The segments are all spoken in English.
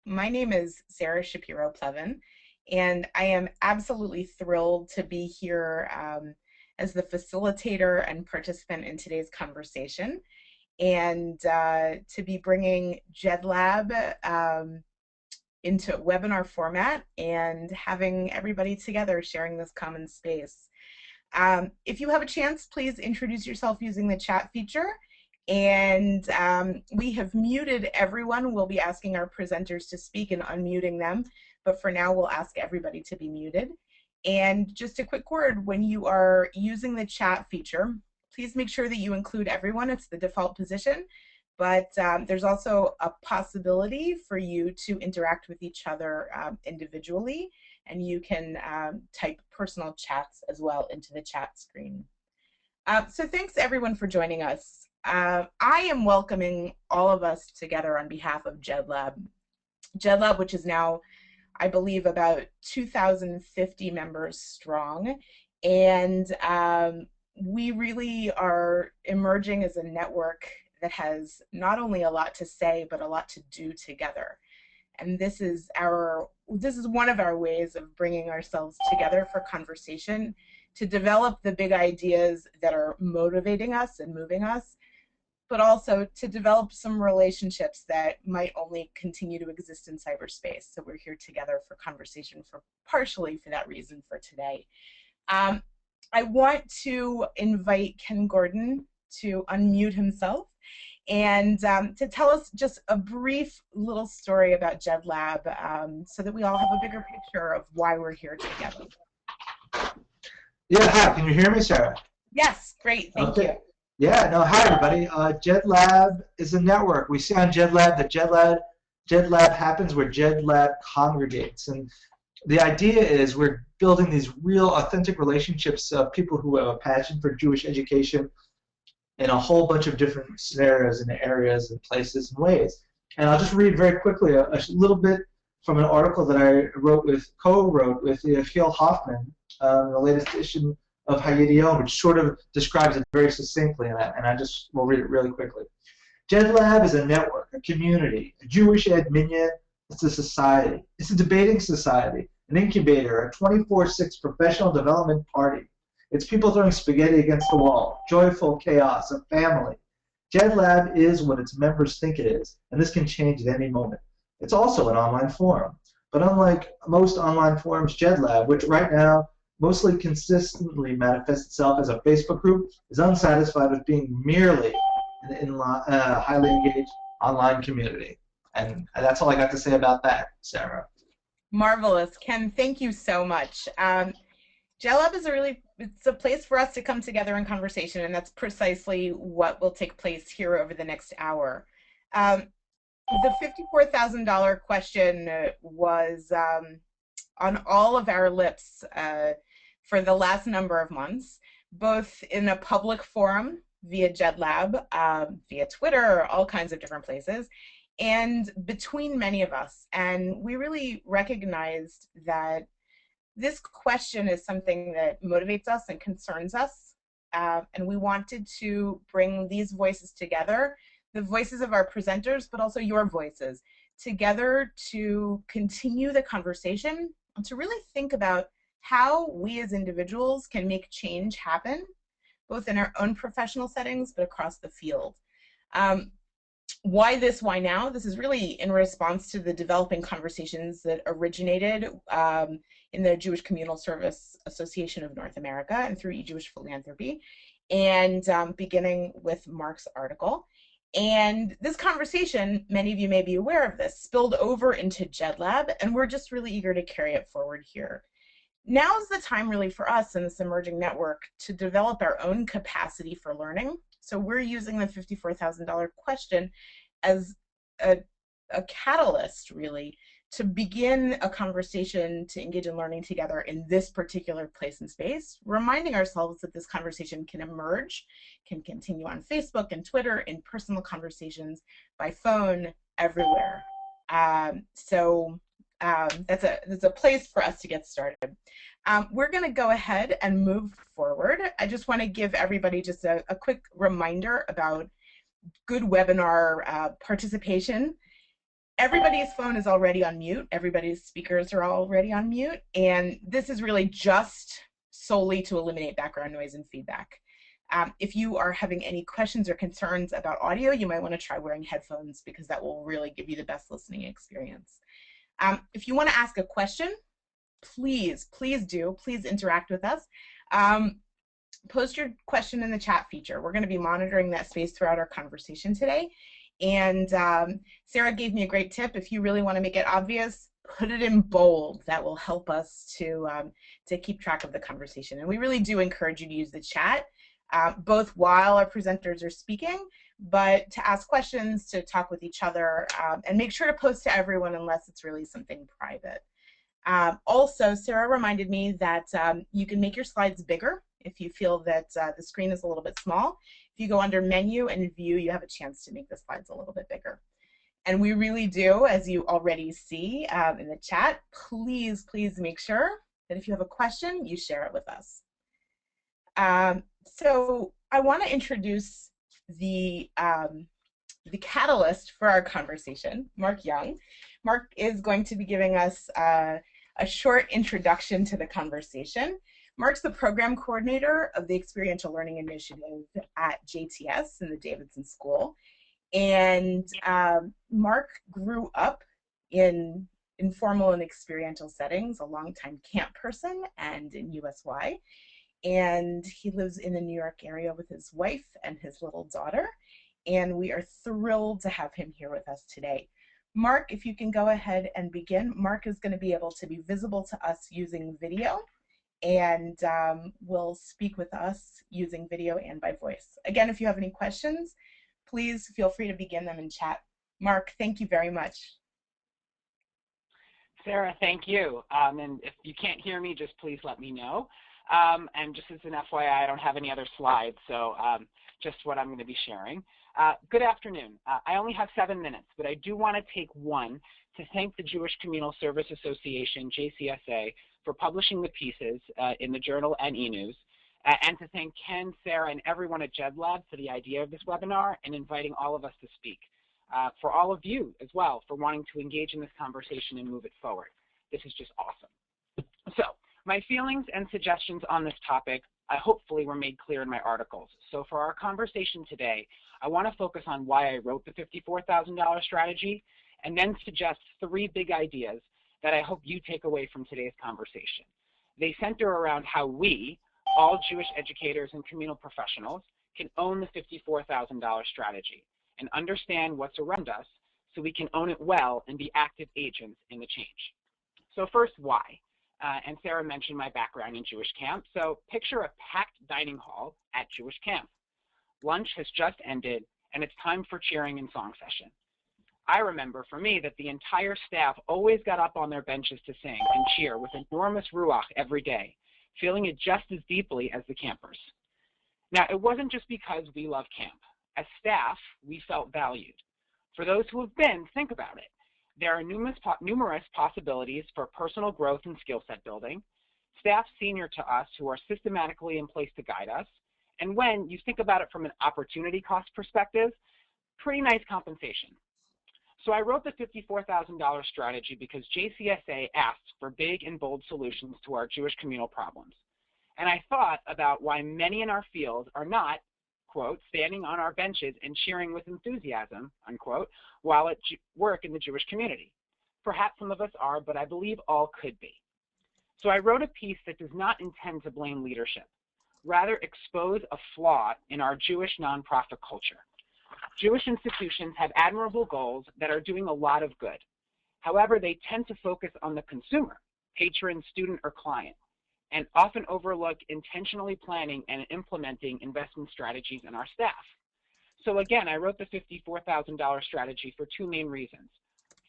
My name is Sara Shapiro-Plevan, and I am absolutely thrilled to be here as the facilitator and participant in today's conversation, and to be bringing JEDLAB into webinar format and having everybody together sharing this common space. If you have a chance, please introduce yourself using the chat feature. And we have muted everyone. We'll be asking our presenters to speak and unmuting them. But for now, we'll ask everybody to be muted. And just a quick word, when you are using the chat feature, please make sure that you include everyone. It's the default position. But there's also a possibility for you to interact with each other individually. And you can type personal chats as well into the chat screen. So thanks everyone for joining us. I am welcoming all of us together on behalf of JEDLAB. JEDLAB, which is now, I believe, about 2,050 members strong. And we really are emerging as a network that has not only a lot to say, but a lot to do together. And this is one of our ways of bringing ourselves together for conversation, to develop the big ideas that are motivating us and moving us, but also to develop some relationships that might only continue to exist in cyberspace. So we're here together for conversation partially for that reason for today. I want to invite Ken Gordon to unmute himself and to tell us just a brief little story about JEDLAB so that we all have a bigger picture of why we're here together. Yeah, hi, can you hear me, Sarah? Yes, great, thank you. Yeah, no, hi everybody. JEDLAB is a network. We see on JEDLAB that JEDLAB happens where JEDLAB congregates. And the idea is we're building these real authentic relationships of people who have a passion for Jewish education in a whole bunch of different scenarios and areas and places and ways. And I'll just read very quickly a little bit from an article that I co-wrote with Phil Hoffman, the latest issue of Hayedion, which sort of describes it very succinctly, and I just will read it really quickly. JEDLAB is a network, a community, a Jewish ed minyan. It's a society. It's a debating society, an incubator, a 24/6 professional development party. It's people throwing spaghetti against the wall, joyful chaos, a family. JEDLAB is what its members think it is, and this can change at any moment. It's also an online forum. But unlike most online forums, JEDLAB, which right now mostly consistently manifests itself as a Facebook group, is unsatisfied with being merely a highly engaged online community. And that's all I got to say about that, Sarah. Marvelous. Ken, thank you so much. JEDLAB is it's a place for us to come together in conversation, and that's precisely what will take place here over the next hour. The $54,000 question was on all of our lips for the last number of months, both in a public forum via JEDLAB, via Twitter, all kinds of different places, and between many of us. And we really recognized that this question is something that motivates us and concerns us, and we wanted to bring these voices together, the voices of our presenters, but also your voices, together to continue the conversation and to really think about how we as individuals can make change happen, both in our own professional settings, but across the field. Why this, why now? This is really in response to the developing conversations that originated in the Jewish Communal Service Association of North America and through eJewish Philanthropy, and beginning with Mark's article. And this conversation, many of you may be aware of this, spilled over into JEDLAB, and we're just really eager to carry it forward here. Now's the time really for us in this emerging network to develop our own capacity for learning. So we're using the $54,000 question as a catalyst, really, to begin a conversation to engage in learning together in this particular place and space, reminding ourselves that this conversation can emerge, can continue on Facebook and Twitter, in personal conversations, by phone, everywhere. That's a place for us to get started. We're going to go ahead and move forward. I just want to give everybody just a quick reminder about good webinar participation. everybody's phone is already on mute. Everybody's speakers are already on mute. And this is really just solely to eliminate background noise and feedback. If you are having any questions or concerns about audio, you might want to try wearing headphones because that will really give you the best listening experience. If you want to ask a question, please interact with us. Post your question in the chat feature. We're going to be monitoring that space throughout our conversation today. And Sara gave me a great tip. If you really want to make it obvious, put it in bold. That will help us to keep track of the conversation. And we really do encourage you to use the chat, both while our presenters are speaking, but to ask questions, to talk with each other, and make sure to post to everyone unless it's really something private. Also, Sara reminded me that you can make your slides bigger if you feel that the screen is a little bit small. If you go under Menu and View, you have a chance to make the slides a little bit bigger. And we really do, as you already see in the chat, please make sure that if you have a question, you share it with us. So I want to introduce the catalyst for our conversation, Mark Young. Mark is going to be giving us a short introduction to the conversation. Mark's the program coordinator of the Experiential Learning Initiative at JTS in the Davidson School. And Mark grew up in informal and experiential settings, a longtime camp person and in USY. And he lives in the New York area with his wife and his little daughter. And we are thrilled to have him here with us today. Mark, if you can go ahead and begin. Mark is going to be able to be visible to us using video and will speak with us using video and by voice. Again, if you have any questions, please feel free to begin them in chat. Mark, thank you very much. Sara, thank you. And if you can't hear me, just please let me know. And just as an FYI, I don't have any other slides, so just what I'm going to be sharing. Good afternoon. I only have 7 minutes, but I do want to take one to thank the Jewish Communal Service Association, JCSA, for publishing the pieces in the journal and e-news, and to thank Ken, Sara, and everyone at JEDLAB for the idea of this webinar and inviting all of us to speak. For all of you as well for wanting to engage in this conversation and move it forward. This is just awesome. So my feelings and suggestions on this topic hopefully were made clear in my articles. So for our conversation today, I want to focus on why I wrote the $54,000 strategy and then suggest 3 big ideas that I hope you take away from today's conversation. They center around how we, all Jewish educators and communal professionals, can own the $54,000 strategy and understand what's around us so we can own it well and be active agents in the change. So first, why? And Sara mentioned my background in Jewish camp. So picture a packed dining hall at Jewish camp. Lunch has just ended, and it's time for cheering and song session. I remember for me that the entire staff always got up on their benches to sing and cheer with enormous ruach every day, feeling it just as deeply as the campers. Now, it wasn't just because we love camp. As staff, we felt valued. For those who have been, think about it. There are numerous possibilities for personal growth and skill set building, staff senior to us who are systematically in place to guide us, and when you think about it from an opportunity cost perspective, pretty nice compensation. So I wrote the $54,000 strategy because JCSA asked for big and bold solutions to our Jewish communal problems. And I thought about why many in our field are not, quote, standing on our benches and cheering with enthusiasm, unquote, while at work in the Jewish community. Perhaps some of us are, but I believe all could be. So I wrote a piece that does not intend to blame leadership, rather expose a flaw in our Jewish nonprofit culture. Jewish institutions have admirable goals that are doing a lot of good. However, they tend to focus on the consumer, patron, student, or client, and often overlook intentionally planning and implementing investment strategies in our staff. So again, I wrote the $54,000 strategy for 2 main reasons.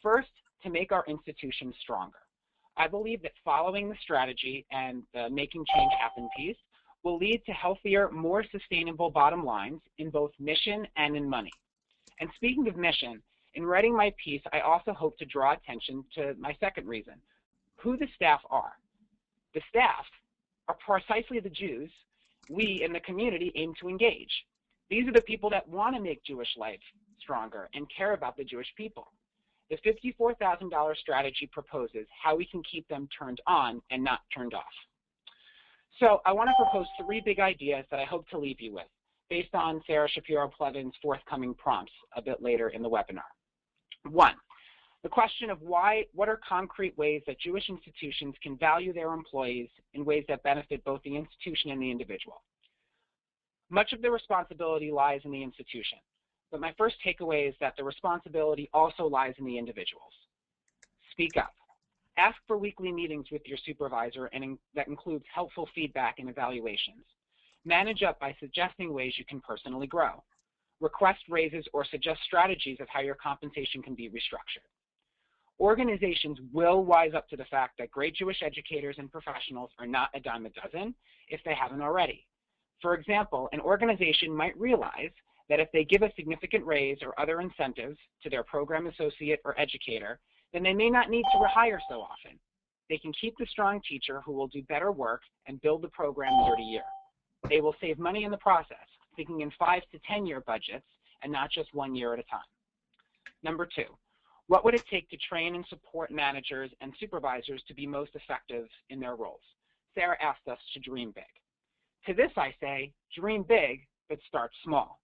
First, to make our institutions stronger. I believe that following the strategy and the making change happen piece will lead to healthier, more sustainable bottom lines in both mission and in money. And speaking of mission, in writing my piece, I also hope to draw attention to my second reason, who the staff are. The staff are precisely the Jews we in the community aim to engage. These are the people that want to make Jewish life stronger and care about the Jewish people. The $54,000 strategy proposes how we can keep them turned on and not turned off. So I want to propose 3 big ideas that I hope to leave you with, based on Sara Shapiro-Plevan's forthcoming prompts a bit later in the webinar. 1, the question of what are concrete ways that Jewish institutions can value their employees in ways that benefit both the institution and the individual. Much of the responsibility lies in the institution, but my first takeaway is that the responsibility also lies in the individuals. Speak up. Ask for weekly meetings with your supervisor, and that includes helpful feedback and evaluations. Manage up by suggesting ways you can personally grow. Request raises or suggest strategies of how your compensation can be restructured. Organizations will wise up to the fact that great Jewish educators and professionals are not a dime a dozen if they haven't already. For example, an organization might realize that if they give a significant raise or other incentives to their program associate or educator, then they may not need to rehire so often. They can keep the strong teacher who will do better work and build the program year to year. They will save money in the process, thinking in 5 to 10-year budgets and not just 1 year at a time. Number 2, what would it take to train and support managers and supervisors to be most effective in their roles? Sara asked us to dream big. To this I say, dream big, but start small.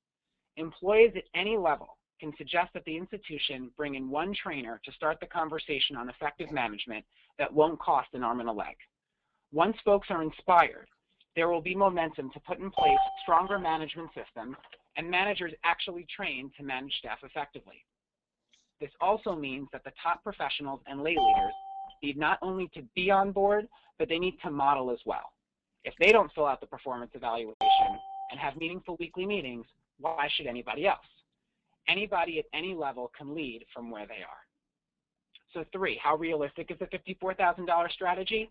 Employees at any level can suggest that the institution bring in 1 trainer to start the conversation on effective management that won't cost an arm and a leg. Once folks are inspired, there will be momentum to put in place stronger management systems and managers actually trained to manage staff effectively. This also means that the top professionals and lay leaders need not only to be on board, but they need to model as well. If they don't fill out the performance evaluation and have meaningful weekly meetings, why should anybody else? Anybody at any level can lead from where they are. So 3, how realistic is the $54,000 strategy?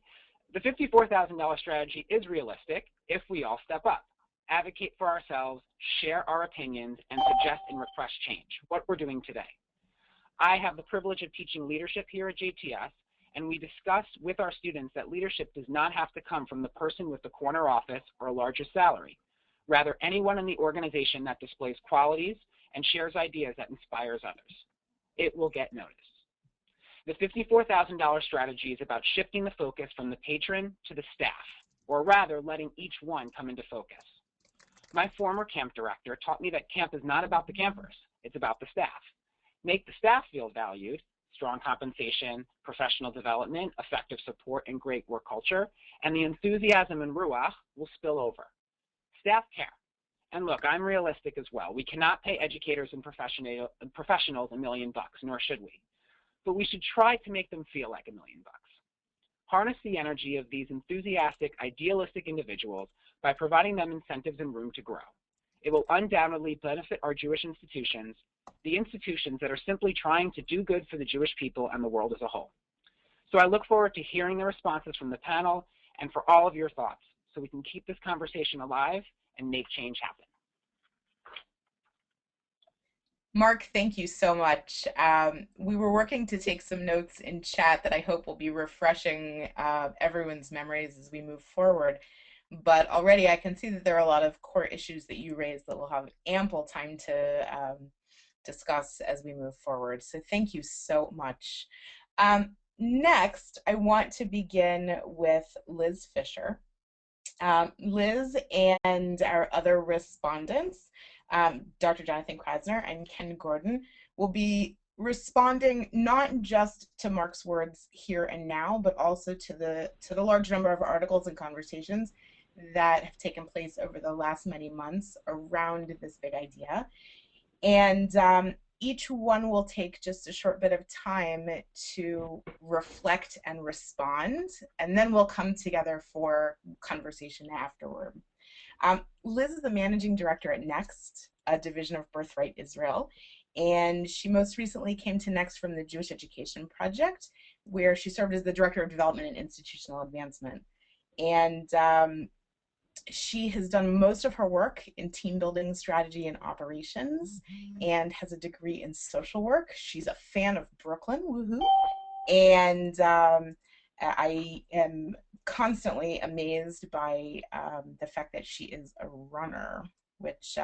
The $54,000 strategy is realistic if we all step up, advocate for ourselves, share our opinions, and suggest and request change, what we're doing today. I have the privilege of teaching leadership here at JTS, and we discuss with our students that leadership does not have to come from the person with the corner office or a larger salary. Rather, anyone in the organization that displays qualities and shares ideas that inspires others. It will get noticed. The $54,000 strategy is about shifting the focus from the patron to the staff, or rather letting each one come into focus. My former camp director taught me that camp is not about the campers, it's about the staff. Make the staff feel valued, strong compensation, professional development, effective support, and great work culture, and the enthusiasm and ruach will spill over. Staff care. And look, I'm realistic as well. We cannot pay educators and professionals $1 million, nor should we. But we should try to make them feel like $1 million. Harness the energy of these enthusiastic, idealistic individuals by providing them incentives and room to grow. It will undoubtedly benefit our Jewish institutions, the institutions that are simply trying to do good for the Jewish people and the world as a whole. So I look forward to hearing the responses from the panel and for all of your thoughts so we can keep this conversation alive and make change happen. Mark, thank you so much. We were working to take some notes in chat that I hope will be refreshing everyone's memories as we move forward. But already I can see that there are a lot of core issues that you raised that we'll have ample time to discuss as we move forward. So thank you so much. Next, I want to begin with Liz Fisher. Liz and our other respondents, Dr. Jonathan Krasner and Ken Gordon, will be responding not just to Mark's words here and now, but also to the large number of articles and conversations that have taken place over the last many months around this big idea. And each one will take just a short bit of time to reflect and respond, and then we'll come together for conversation afterward. Liz is the managing director at Next, a division of Birthright Israel, and she most recently came to Next from the Jewish Education Project, where she served as the director of development and institutional advancement. And she has done most of her work in team building, strategy, and operations, and has a degree in social work. She's a fan of Brooklyn, woohoo! And I am constantly amazed by the fact that she is a runner, which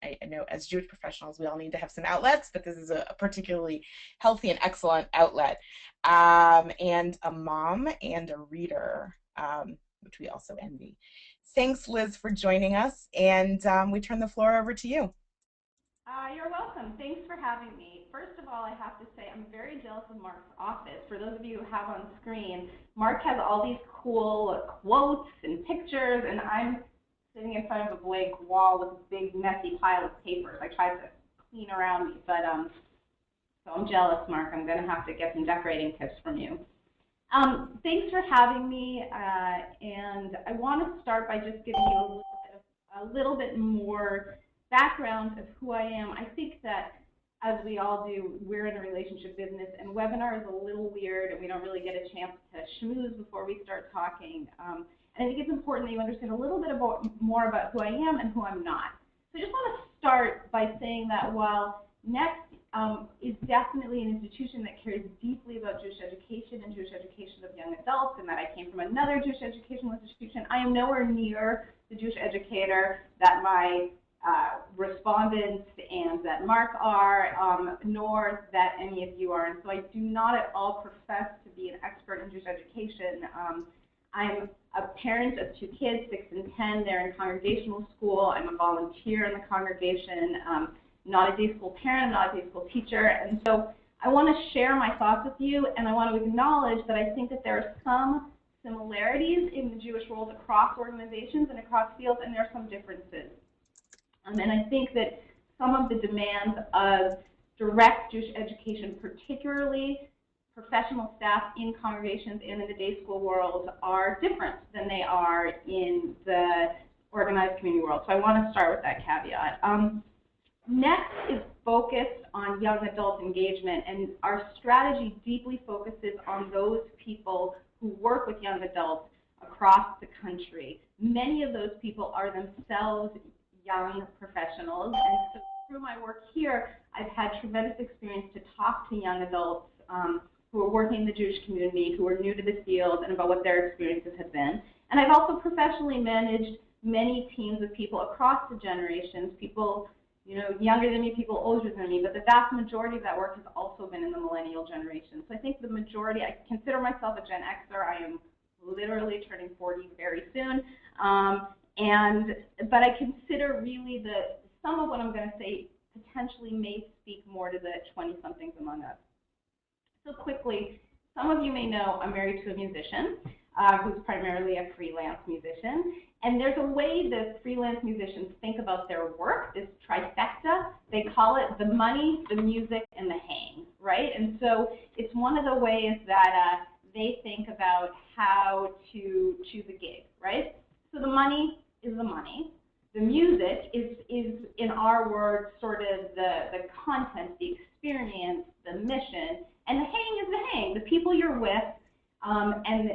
I know as Jewish professionals, we all need to have some outlets, but this is a particularly healthy and excellent outlet. And a mom and a reader, which we also envy. Thanks, Liz, for joining us, and we turn the floor over to you. You're welcome. Thanks for having me. First of all, I have to say I'm very jealous of Mark's office. For those of you who have on screen, Mark has all these cool quotes and pictures, and I'm sitting in front of a blank wall with a big messy pile of papers. I tried to clean around me, but so I'm jealous, Mark. I'm going to have to get some decorating tips from you. Thanks for having me, and I want to start by just giving you a little bit more background of who I am. I think that, as we all do, we're in a relationship business, and webinar is a little weird, and we don't really get a chance to schmooze before we start talking. And I think it's important that you understand a little bit more about who I am and who I'm not. So I just want to start by saying that while Next is definitely an institution that cares deeply about Jewish education and Jewish education of young adults, and that I came from another Jewish educational institution, I am nowhere near the Jewish educator that my respondents and that Mark are, nor that any of you are. And so I do not at all profess to be an expert in Jewish education. I'm a parent of 2 kids, 6 and 10. They're in congregational school. I'm a volunteer in the congregation. Not a day school parent, not a day school teacher. And so I want to share my thoughts with you, and I want to acknowledge that I think that there are some similarities in the Jewish world across organizations and across fields, and there are some differences. And I think that some of the demands of direct Jewish education, particularly professional staff in congregations and in the day school world, are different than they are in the organized community world. So I want to start with that caveat. Next is focused on young adult engagement, and our strategy deeply focuses on those people who work with young adults across the country. Many of those people are themselves young professionals, and so through my work here, I've had tremendous experience to talk to young adults who are working in the Jewish community, who are new to the field, and about what their experiences have been. And I've also professionally managed many teams of people across the generations, people younger than me, people older than me, but the vast majority of that work has also been in the millennial generation. So I think the majority, I consider myself a Gen Xer. I am literally turning 40 very soon. But I consider really some of what I'm going to say potentially may speak more to the 20-somethings among us. So quickly, some of you may know I'm married to a musician who's primarily a freelance musician. And there's a way that freelance musicians think about their work, this trifecta. They call it the money, the music, and the hang, right? And so it's one of the ways that they think about how to choose a gig, right? So the money is the money. The music is in our words, sort of the content, the experience, the mission. And the hang is the hang, the people you're with, and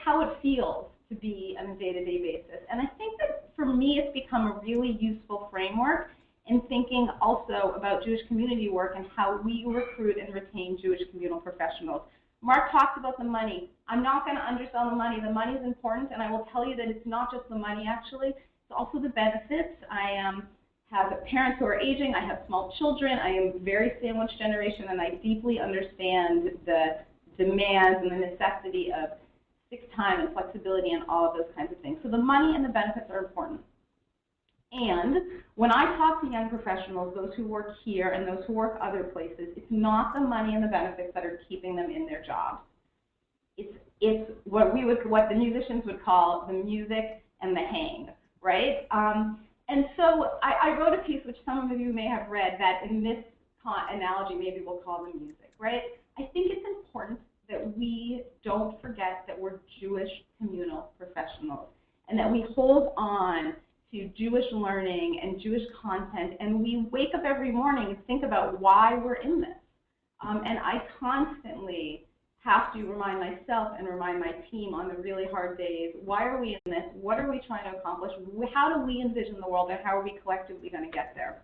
how it feels to be on a day-to-day basis. And I think that for me it's become a really useful framework in thinking also about Jewish community work and how we recruit and retain Jewish communal professionals. Mark talked about the money. I'm not going to undersell the money. The money is important, and I will tell you that it's not just the money actually, it's also the benefits. I have parents who are aging, I have small children, I am very sandwich generation, and I deeply understand the demands and the necessity of sick time and flexibility and all of those kinds of things. So the money and the benefits are important. And when I talk to young professionals, those who work here and those who work other places, it's not the money and the benefits that are keeping them in their jobs. It's what the musicians would call the music and the hang, right? And so I wrote a piece which some of you may have read that in this analogy maybe we'll call the music, right? I think it's important that we don't forget that we're Jewish communal professionals and that we hold on to Jewish learning and Jewish content, and we wake up every morning and think about why we're in this. And I constantly have to remind myself and remind my team on the really hard days, why are we in this? What are we trying to accomplish? How do we envision the world, and how are we collectively going to get there?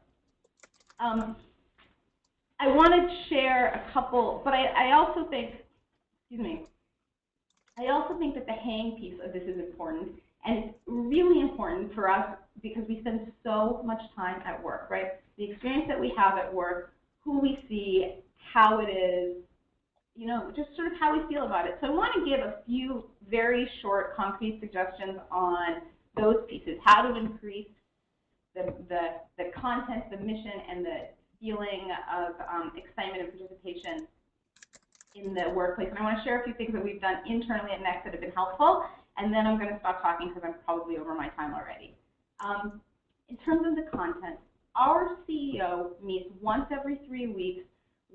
I want to share a couple, but I also think, I also think that the hang piece of this is important. And it's really important for us because we spend so much time at work, right? The experience that we have at work, who we see, how it is, you know, just sort of how we feel about it. So I want to give a few very short, concrete suggestions on those pieces, how to increase the content, the mission, and the feeling of excitement and participation in the workplace. And I want to share a few things that we've done internally at Next that have been helpful, and then I'm going to stop talking because I'm probably over my time already. In terms of the content, our CEO meets once every 3 weeks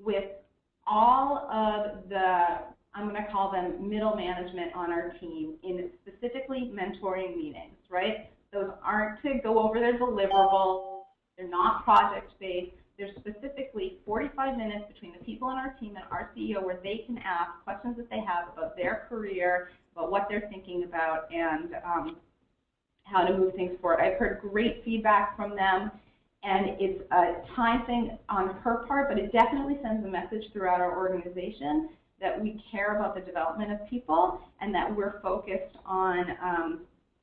with all of the, I'm going to call them middle management on our team in specifically mentoring meetings, right? Those aren't to go over their deliverables. They're not project-based. There's specifically 45 minutes between the people on our team and our CEO where they can ask questions that they have about their career, about what they're thinking about, and how to move things forward. I've heard great feedback from them, and it's a time thing on her part, but it definitely sends a message throughout our organization that we care about the development of people and that we're focused on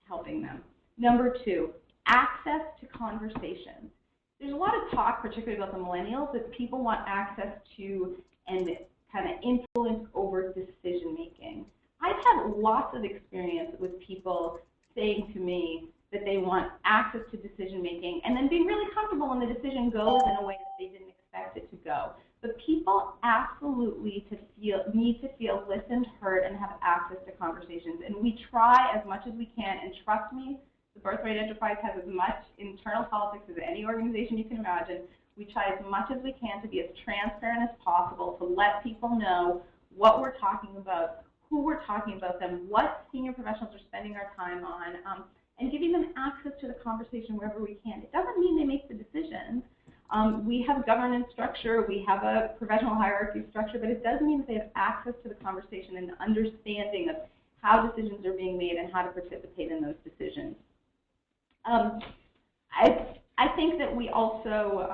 helping them. Number 2, access to conversations. There's a lot of talk, particularly about the millennials, that people want access to and kind of influence over decision making. I've had lots of experience with people saying to me that they want access to decision making and then being really comfortable when the decision goes in a way that they didn't expect it to go. But people absolutely need to feel listened, heard, and have access to conversations. And we try as much as we can, and trust me, the Birthright Enterprise has as much internal politics as any organization you can imagine. We try as much as we can to be as transparent as possible, to let people know what we're talking about, who we're talking about them, what senior professionals are spending our time on, and giving them access to the conversation wherever we can. It doesn't mean they make the decisions. We have a governance structure, we have a professional hierarchy structure, but it does mean that they have access to the conversation and the understanding of how decisions are being made and how to participate in those decisions. I think that we also,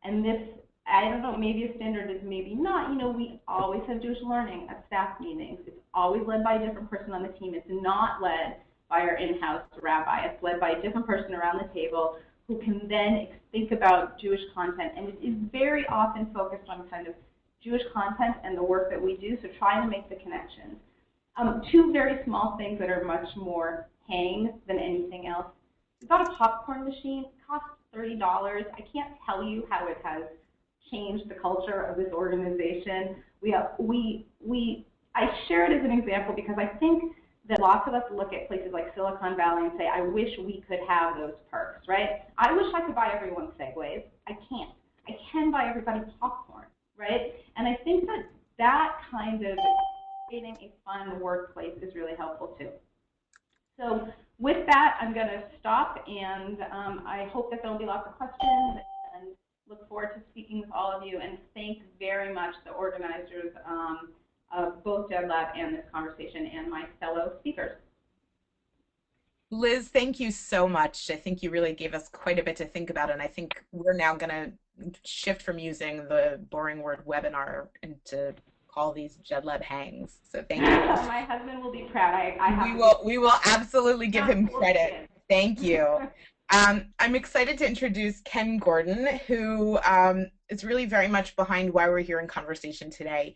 and this, I don't know, maybe a standard is maybe not, you know, we always have Jewish learning at staff meetings. It's always led by a different person on the team. It's not led by our in-house rabbi. It's led by a different person around the table who can then think about Jewish content. And it is very often focused on kind of Jewish content and the work that we do, so trying to make the connections. 2 very small things that are much more hang than anything else. We got a popcorn machine. It costs $30. I can't tell you how it has changed the culture of this organization. I share it as an example because I think that lots of us look at places like Silicon Valley and say, I wish we could have those perks, right? I wish I could buy everyone Segways. I can't. I can buy everybody popcorn, right? And I think that that kind of creating a fun workplace is really helpful too. So with that, I'm going to stop, and I hope that there will be lots of questions, and look forward to speaking with all of you, and thank very much the organizers of both JEDLAB and this conversation and my fellow speakers. Liz, thank you so much. I think you really gave us quite a bit to think about, and I think we're now going to shift from using the boring word webinar into call these JEDLAB hangs. So thank you. My husband will be proud. We will absolutely give him credit. Thank you. I'm excited to introduce Ken Gordon, who is really very much behind why we're here in conversation today.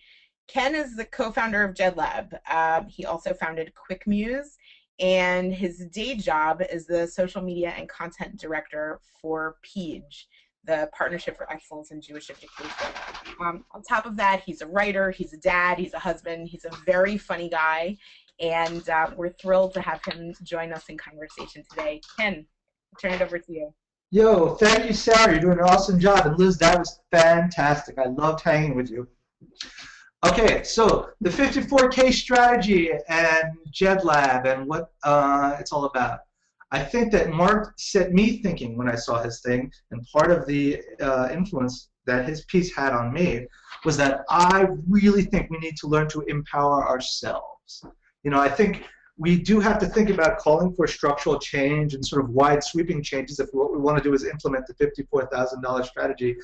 Ken is the co-founder of JEDLAB. He also founded QuickMuse, and his day job is the social media and content director for PEJE, the Partnership for Excellence in Jewish Education. On top of that, he's a writer, he's a dad, he's a husband, he's a very funny guy, and we're thrilled to have him join us in conversation today. Ken, I'll turn it over to you. Yo, thank you, Sarah. You're doing an awesome job. And Liz, that was fantastic. I loved hanging with you. Okay, so the 54K strategy and JEDLAB and what it's all about. I think that Mark set me thinking when I saw his thing, and part of the influence that his piece had on me was that I really think we need to learn to empower ourselves. You know, I think we do have to think about calling for structural change and sort of wide sweeping changes if what we want to do is implement the $54,000 strategy.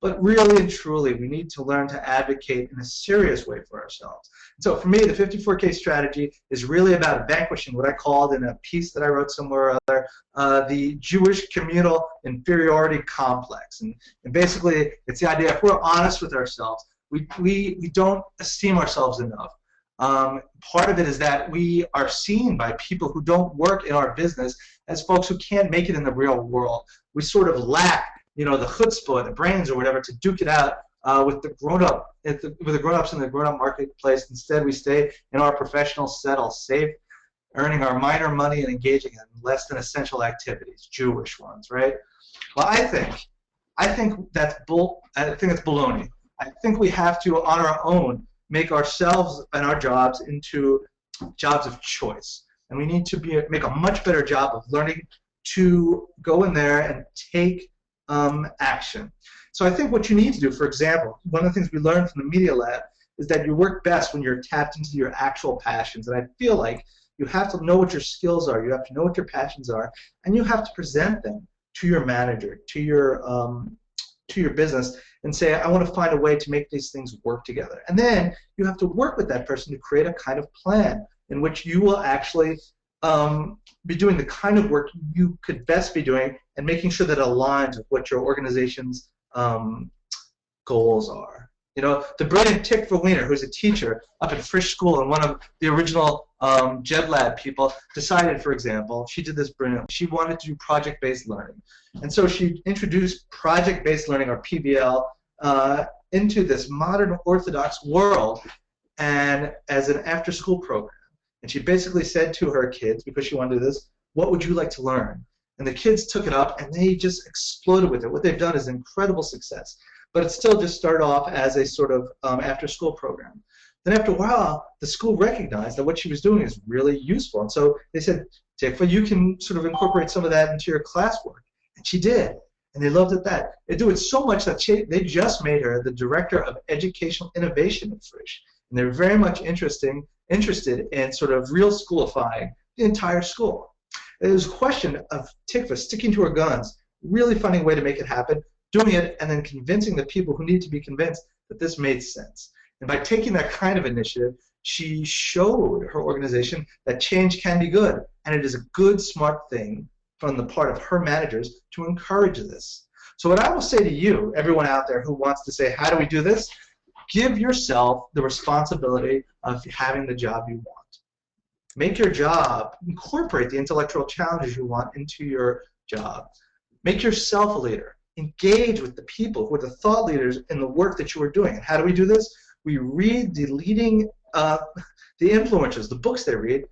But really and truly, we need to learn to advocate in a serious way for ourselves. So for me, the 54K strategy is really about vanquishing what I called in a piece that I wrote somewhere or other, the Jewish communal inferiority complex. And basically, it's the idea if we're honest with ourselves, we don't esteem ourselves enough. Part of it is that we are seen by people who don't work in our business as folks who can't make it in the real world. We sort of lack, the chutzpah, the brains, or whatever, to duke it out with the grown-up, with the grown-ups in the grown-up marketplace. Instead, we stay in our professional settle, safe, earning our minor money and engaging in less than essential activities, Jewish ones, right? Well, I think that's baloney. I think we have to, on our own, make ourselves and our jobs into jobs of choice. And we need to make a much better job of learning to go in there and take action. So I think what you need to do, for example, one of the things we learned from the Media Lab is that you work best when you're tapped into your actual passions. And I feel like you have to know what your skills are, you have to know what your passions are, and you have to present them to your manager, to your business, and say, I want to find a way to make these things work together. And then you have to work with that person to create a kind of plan in which you will actually be doing the kind of work you could best be doing and making sure that it aligns with what your organization's goals are. The brilliant Tikva Wiener, who's a teacher up at Frisch School and one of the original JEDLAB people, decided, for example, she did this brilliantly. She wanted to do project-based learning. And so she introduced project-based learning, or PBL, into this modern Orthodox world and as an after-school program. And she basically said to her kids, because she wanted to do this, what would you like to learn? And the kids took it up, and they just exploded with it. What they've done is incredible success. But it still just started off as a sort of after-school program. Then after a while, the school recognized that what she was doing is really useful. And so they said, Tikva, you can sort of incorporate some of that into your classwork. And she did. And they loved it that. They do it so much that they just made her the director of educational innovation at Frisch. And they're very much interested in sort of real schoolifying the entire school. It was a question of Tikva sticking to her guns, really finding a way to make it happen, doing it, and then convincing the people who need to be convinced that this made sense. And by taking that kind of initiative, she showed her organization that change can be good, and it is a good, smart thing from the part of her managers to encourage this. So what I will say to you, everyone out there who wants to say, how do we do this? Give yourself the responsibility of having the job you want. Make your job, incorporate the intellectual challenges you want into your job. Make yourself a leader. Engage with the people who are the thought leaders in the work that you are doing. And how do we do this? We read the leading, the influencers, the books they read,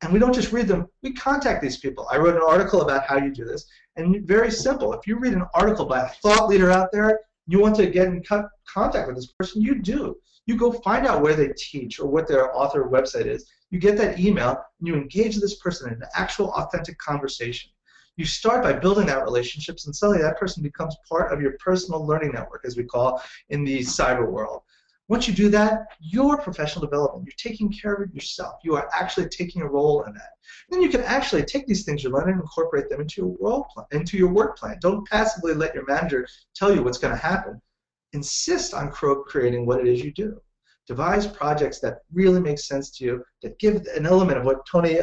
and we don't just read them, we contact these people. I wrote an article about how you do this, and very simple. If you read an article by a thought leader out there, you want to get in contact with this person, you do. You go find out where they teach or what their author website is. You get that email, and you engage this person in an actual authentic conversation. You start by building that relationships, and suddenly that person becomes part of your personal learning network, as we call in the cyber world. Once you do that, your professional development, you're taking care of it yourself. You are actually taking a role in that. Then you can actually take these things you learn and incorporate them into your role plan, into your work plan. Don't passively let your manager tell you what's going to happen. Insist on creating what it is you do. Devise projects that really make sense to you, that give an element of what Tony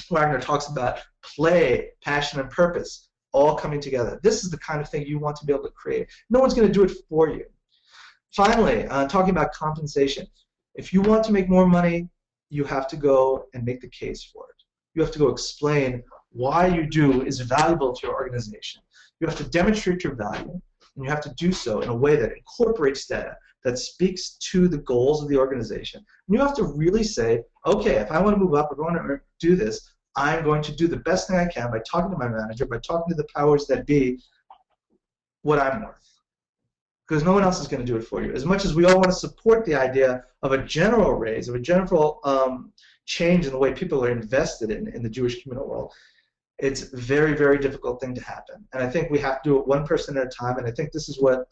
Wagner talks about, play, passion, and purpose, all coming together. This is the kind of thing you want to be able to create. No one's going to do it for you. Finally, talking about compensation. If you want to make more money, you have to go and make the case for it. You have to go explain why you do is valuable to your organization. You have to demonstrate your value, and you have to do so in a way that incorporates data, that speaks to the goals of the organization. And you have to really say, okay, if I want to move up, if I want to do this, I'm going to do the best thing I can by talking to my manager, by talking to the powers that be, what I'm worth. Because no one else is going to do it for you. As much as we all want to support the idea of a general raise, of a general change in the way people are invested in the Jewish communal world, it's a very, very difficult thing to happen. And I think we have to do it one person at a time, and I think this is what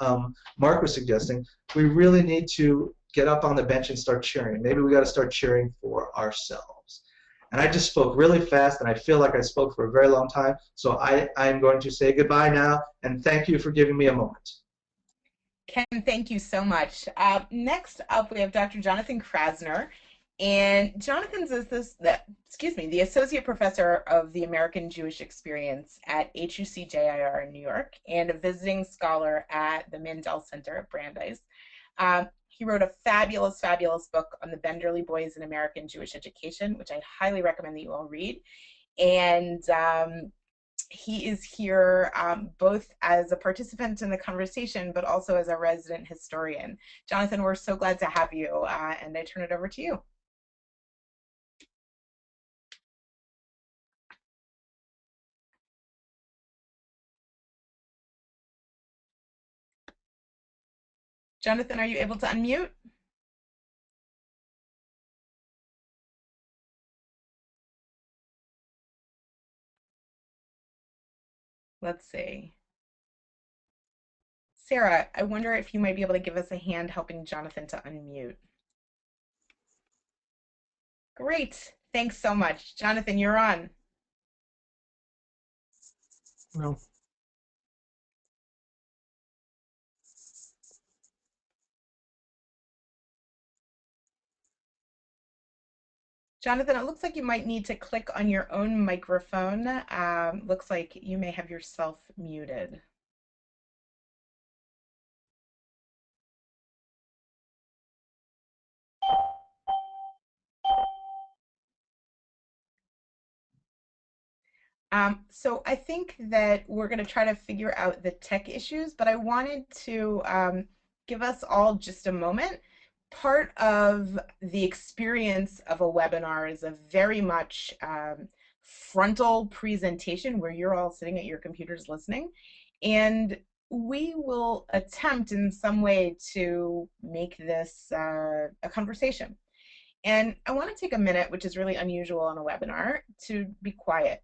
Mark was suggesting. We really need to get up on the bench and start cheering. Maybe we got to start cheering for ourselves. And I just spoke really fast, and I feel like I spoke for a very long time, so I'm going to say goodbye now, and thank you for giving me a moment. Ken, thank you so much. Next up, we have Dr. Jonathan Krasner. And Jonathan's the associate professor of the American Jewish Experience at HUC-JIR in New York and a visiting scholar at the Mandel Center at Brandeis. He wrote a fabulous, fabulous book on the Benderly Boys in American Jewish Education, which I highly recommend that you all read. And he is here both as a participant in the conversation, but also as a resident historian. Jonathan, we're so glad to have you, and I turn it over to you. Jonathan, are you able to unmute? Let's see. Sara, I wonder if you might be able to give us a hand helping Jonathan to unmute. Great. Thanks so much. Jonathan, you're on. No. Jonathan, it looks like you might need to click on your own microphone. Looks like you may have yourself muted. So I think that we're going to try to figure out the tech issues, but I wanted to give us all just a moment. Part of the experience of a webinar is a very much frontal presentation where you're all sitting at your computers listening, and we will attempt in some way to make this a conversation. And I want to take a minute, which is really unusual on a webinar, to be quiet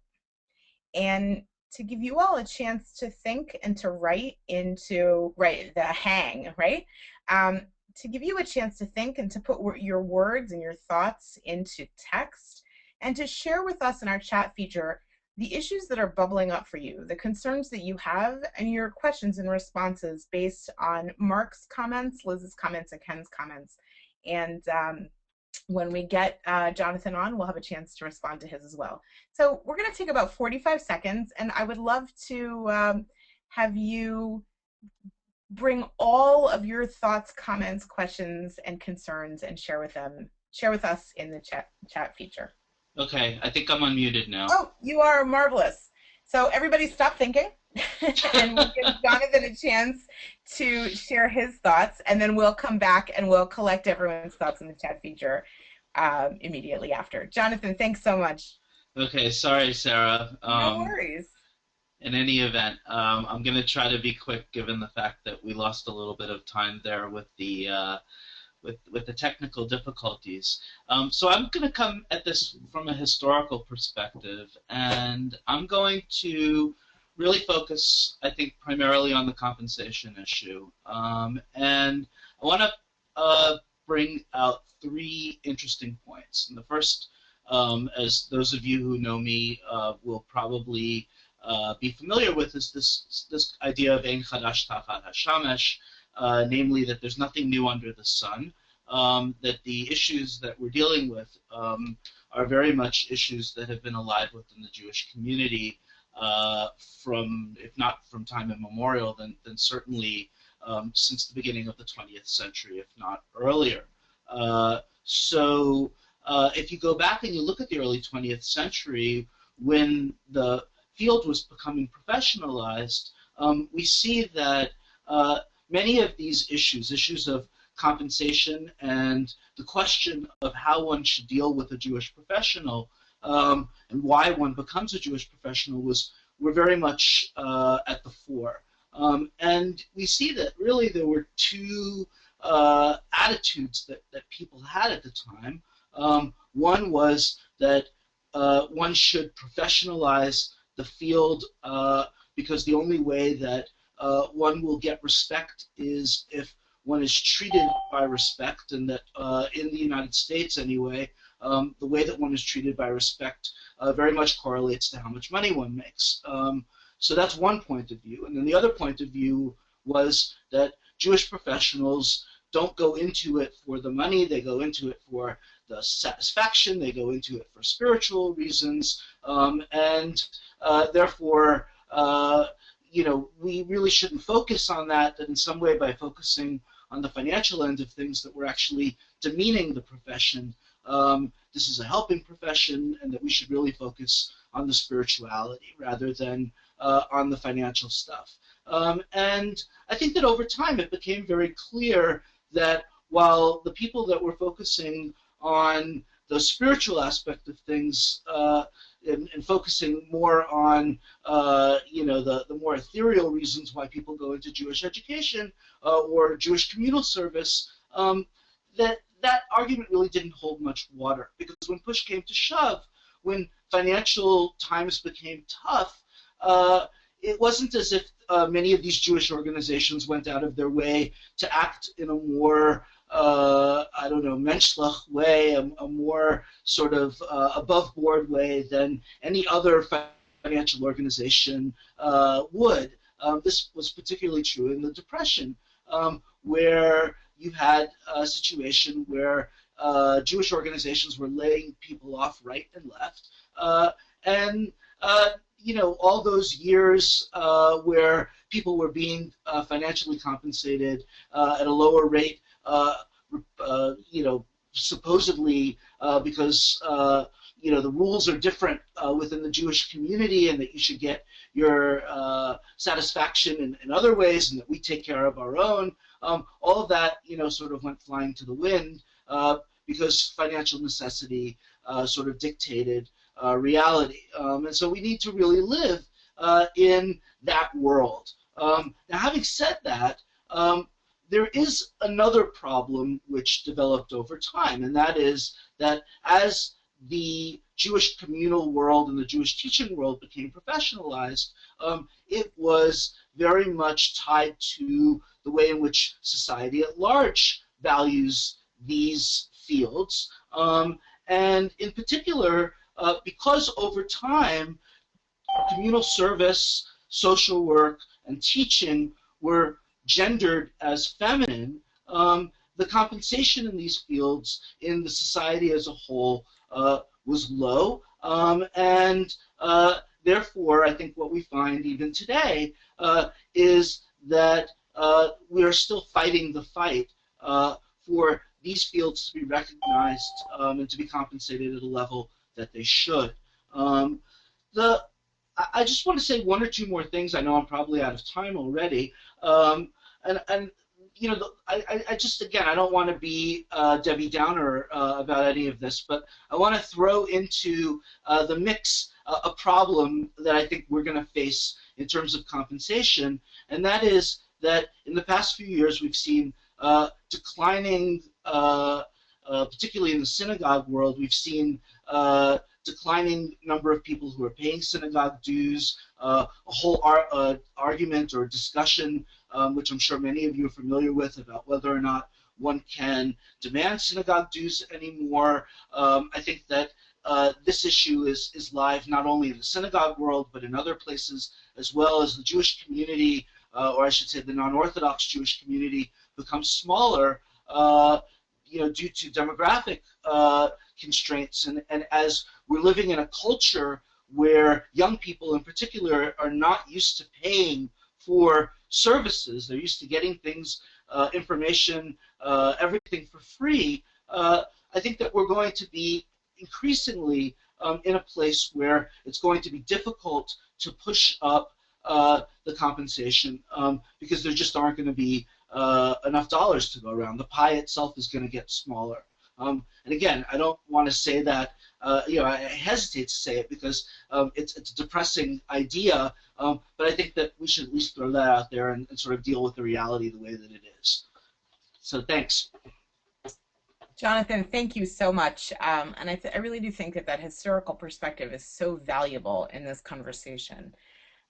and to give you all a chance to think and to write the hang, right? To give you a chance to think and to put your words and your thoughts into text and to share with us in our chat feature the issues that are bubbling up for you, the concerns that you have, and your questions and responses based on Mark's comments, Liz's comments, and Ken's comments. And when we get Jonathan on, we'll have a chance to respond to his as well. So we're going to take about 45 seconds, and I would love to have you bring all of your thoughts, comments, questions, and concerns and share with us in the chat feature. Okay, I think I'm unmuted now. Oh, you are marvelous. So everybody stop thinking, and we'll give Jonathan a chance to share his thoughts, and then we'll come back and we'll collect everyone's thoughts in the chat feature immediately after. Jonathan, thanks so much. Okay, sorry, Sara. No worries. In any event, I'm going to try to be quick given the fact that we lost a little bit of time there with the technical difficulties. So I'm going to come at this from a historical perspective, and I'm going to really focus, I think, primarily on the compensation issue. And I want to bring out three interesting points. And the first, as those of you who know me will probably be familiar with, is this idea of Ein Chadash Tachat HaShamesh, namely that there's nothing new under the sun, that the issues that we're dealing with are very much issues that have been alive within the Jewish community from, if not from time immemorial, then certainly since the beginning of the 20th century, if not earlier. So if you go back and you look at the early 20th century, when the field was becoming professionalized, we see that many of these issues of compensation and the question of how one should deal with a Jewish professional and why one becomes a Jewish professional were very much at the fore. And we see that really there were two attitudes that people had at the time. One was that one should professionalize the field because the only way that one will get respect is if one is treated by respect, and that in the United States anyway, the way that one is treated by respect very much correlates to how much money one makes. So that's one point of view. And then the other point of view was that Jewish professionals don't go into it for the money, they go into it for the satisfaction, they go into it for spiritual reasons, and therefore, we really shouldn't focus on that in some way by focusing on the financial end of things, that we're actually demeaning the profession. This is a helping profession, and that we should really focus on the spirituality rather than on the financial stuff. And I think that over time it became very clear that while the people that were focusing on the spiritual aspect of things and focusing more on the more ethereal reasons why people go into Jewish education or Jewish communal service, that argument really didn't hold much water, because when push came to shove, when financial times became tough, it wasn't as if many of these Jewish organizations went out of their way to act in a more menschlich way, a more sort of above-board way than any other financial organization would. This was particularly true in the Depression, where you had a situation where Jewish organizations were laying people off right and left, and all those years where people were being financially compensated at a lower rate, supposedly because the rules are different within the Jewish community, and that you should get your satisfaction in other ways, and that we take care of our own. All of that, sort of went flying to the wind because financial necessity sort of dictated reality. And so we need to really live in that world. Now, having said that, there is another problem which developed over time, and that is that as the Jewish communal world and the Jewish teaching world became professionalized, it was very much tied to the way in which society at large values these fields. And in particular, because over time, communal service, social work, and teaching were gendered as feminine, the compensation in these fields in the society as a whole was low, and therefore I think what we find even today is that we are still fighting the fight for these fields to be recognized and to be compensated at a level that they should. I just want to say one or two more things. I know I'm probably out of time already. I just, again, I don't want to be Debbie Downer about any of this, but I want to throw into the mix a problem that I think we're going to face in terms of compensation, and that is that in the past few years we've seen declining, particularly in the synagogue world, we've seen declining number of people who are paying synagogue dues, a whole argument or discussion, which I'm sure many of you are familiar with, about whether or not one can demand synagogue dues anymore. I think that this issue is live not only in the synagogue world, but in other places as well, as the Jewish community, or I should say the non-Orthodox Jewish community, becomes smaller due to demographic constraints, and as we're living in a culture where young people in particular are not used to paying for services. They're used to getting things, information, everything for free. I think that we're going to be increasingly in a place where it's going to be difficult to push up the compensation because there just aren't going to be enough dollars to go around. The pie itself is going to get smaller. And again, I don't want to say that, I hesitate to say it because it's a depressing idea, but I think that we should at least throw that out there and sort of deal with the reality the way that it is. So thanks. Jonathan, thank you so much. And I really do think that that historical perspective is so valuable in this conversation.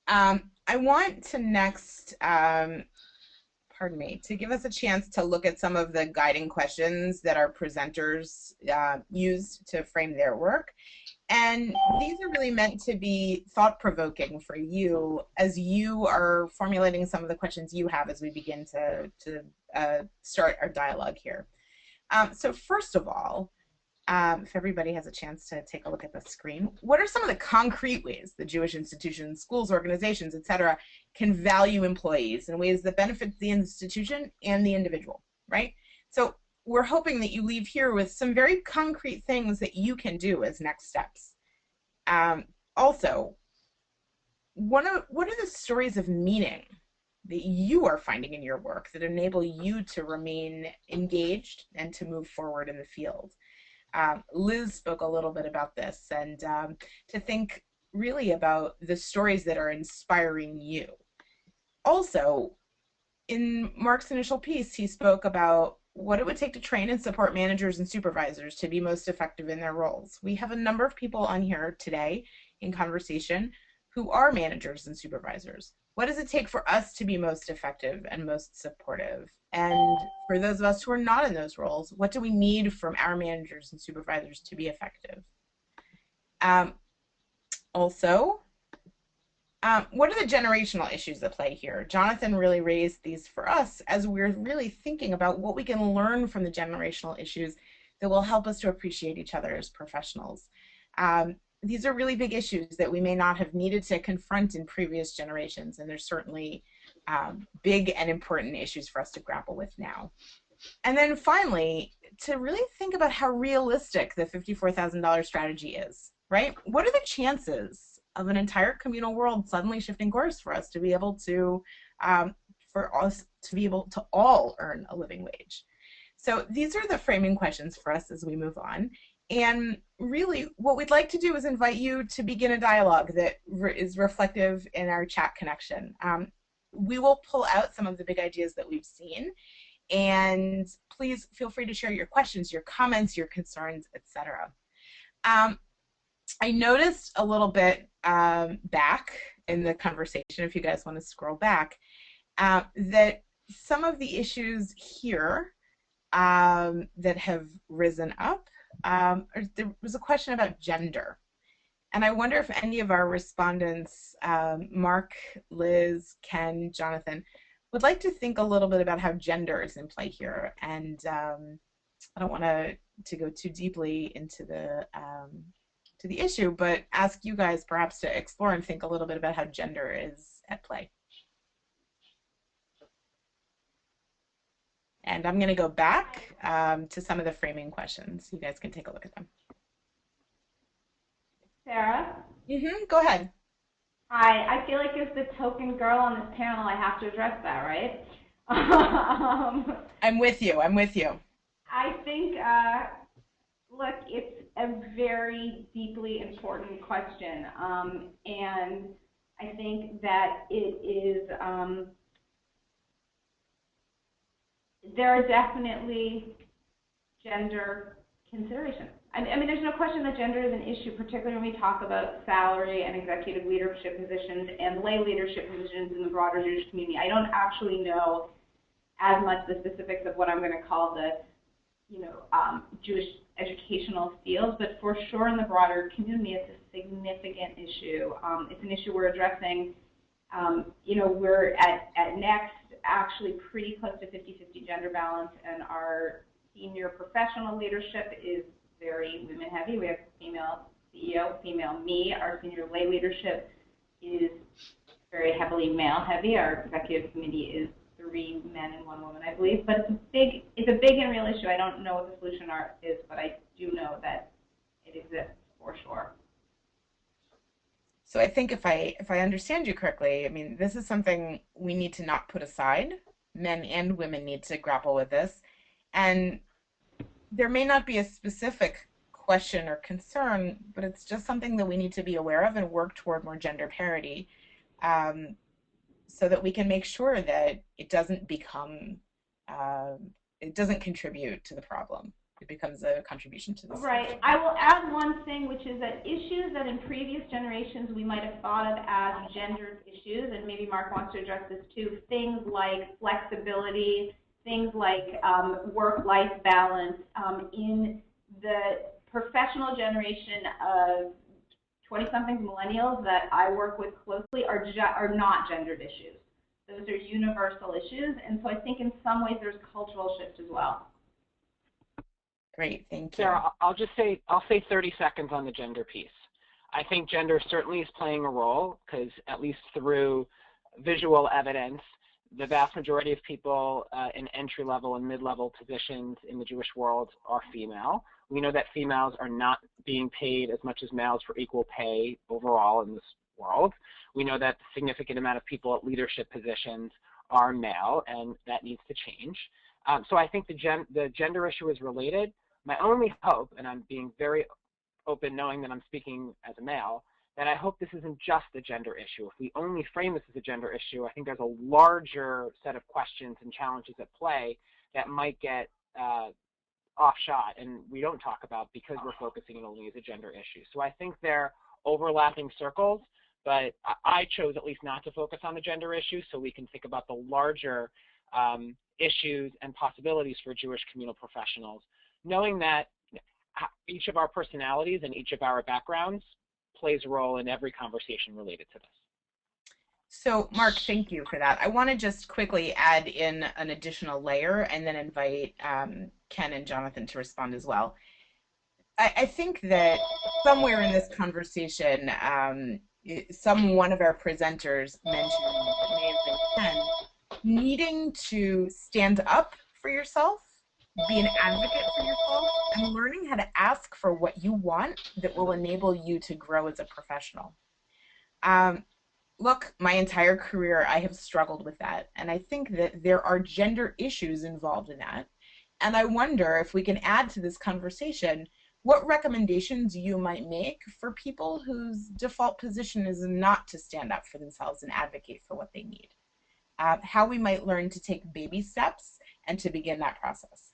I want to next, to give us a chance to look at some of the guiding questions that our presenters used to frame their work. And these are really meant to be thought-provoking for you as you are formulating some of the questions you have as we begin to start our dialogue here. So first of all, if everybody has a chance to take a look at the screen, what are some of the concrete ways the Jewish institutions, schools, organizations, etc., can value employees in ways that benefit the institution and the individual, right? So we're hoping that you leave here with some very concrete things that you can do as next steps. Also, what are the stories of meaning that you are finding in your work that enable you to remain engaged and to move forward in the field? Liz spoke a little bit about this, and to think really about the stories that are inspiring you. Also, in Mark's initial piece, he spoke about what it would take to train and support managers and supervisors to be most effective in their roles. We have a number of people on here today in conversation who are managers and supervisors. What does it take for us to be most effective and most supportive? And for those of us who are not in those roles, what do we need from our managers and supervisors to be effective? What are the generational issues at play here? Jonathan really raised these for us as we're really thinking about what we can learn from the generational issues that will help us to appreciate each other as professionals. These are really big issues that we may not have needed to confront in previous generations, and there's certainly big and important issues for us to grapple with now. And then finally, to really think about how realistic the $54,000 strategy is, right? What are the chances of an entire communal world suddenly shifting course for us to be able to, all earn a living wage? So these are the framing questions for us as we move on. And really, what we'd like to do is invite you to begin a dialogue that is reflective in our chat connection. We will pull out some of the big ideas that we've seen, and please feel free to share your questions, your comments, your concerns, etc. I noticed a little bit back in the conversation, if you guys want to scroll back, that some of the issues here that have risen up, there was a question about gender. And I wonder if any of our respondents, Mark, Liz, Ken, Jonathan, would like to think a little bit about how gender is in play here. And I don't want to go too deeply into the issue, but ask you guys perhaps to explore and think a little bit about how gender is at play. And I'm going to go back to some of the framing questions. You guys can take a look at them. Sarah? Go ahead. Hi. I feel like as the token girl on this panel, I have to address that, right? I'm with you. I'm with you. I think, look, it's a very deeply important question. And I think that it is, there are definitely gender considerations. I mean, there's no question that gender is an issue, particularly when we talk about salary and executive leadership positions and lay leadership positions in the broader Jewish community. I don't actually know as much the specifics of what I'm going to call the, Jewish educational fields, but for sure in the broader community, it's a significant issue. It's an issue we're addressing. We're at Next actually pretty close to 50-50 gender balance, and our senior professional leadership is very women heavy. We have female CEO, female me. Our senior lay leadership is very heavily male heavy. Our executive committee is 3 men and 1 woman, I believe. But it's a big and real issue. I don't know what the solution is, but I do know that it exists for sure. So I think if I understand you correctly, I mean, this is something we need to not put aside. Men and women need to grapple with this. And there may not be a specific question or concern, but it's just something that we need to be aware of and work toward more gender parity, so that we can make sure that it doesn't become, it doesn't contribute to the problem. It becomes a contribution to the solution. Right. I will add one thing, which is that issues that in previous generations we might have thought of as gendered issues, and maybe Mark wants to address this too, things like flexibility, things like work-life balance, in the professional generation of 20-somethings, millennials that I work with closely are not gendered issues. Those are universal issues, and so I think in some ways there's cultural shift as well. Great, thank you. Sarah, I'll say 30 seconds on the gender piece. I think gender certainly is playing a role because at least through visual evidence, the vast majority of people in entry-level and mid-level positions in the Jewish world are female. We know that females are not being paid as much as males for equal pay overall in this world. We know that a significant amount of people at leadership positions are male, and that needs to change. So I think the gender issue is related. My only hope, and I'm being very open knowing that I'm speaking as a male, that I hope this isn't just a gender issue. If we only frame this as a gender issue, I think there's a larger set of questions and challenges at play that might get offshot and we don't talk about because we're focusing it only as a gender issue. So I think they're overlapping circles, but I chose at least not to focus on the gender issue so we can think about the larger issues and possibilities for Jewish communal professionals, knowing that each of our personalities and each of our backgrounds plays a role in every conversation related to this. So, Mark, thank you for that. I want to just quickly add in an additional layer and then invite Ken and Jonathan to respond as well. I think that somewhere in this conversation, one of our presenters mentioned, it may have been Ken, needing to stand up for yourself, be an advocate for yourself, and learning how to ask for what you want that will enable you to grow as a professional. Look, my entire career I have struggled with that, and I think that there are gender issues involved in that. And I wonder if we can add to this conversation what recommendations you might make for people whose default position is not to stand up for themselves and advocate for what they need. How we might learn to take baby steps and to begin that process.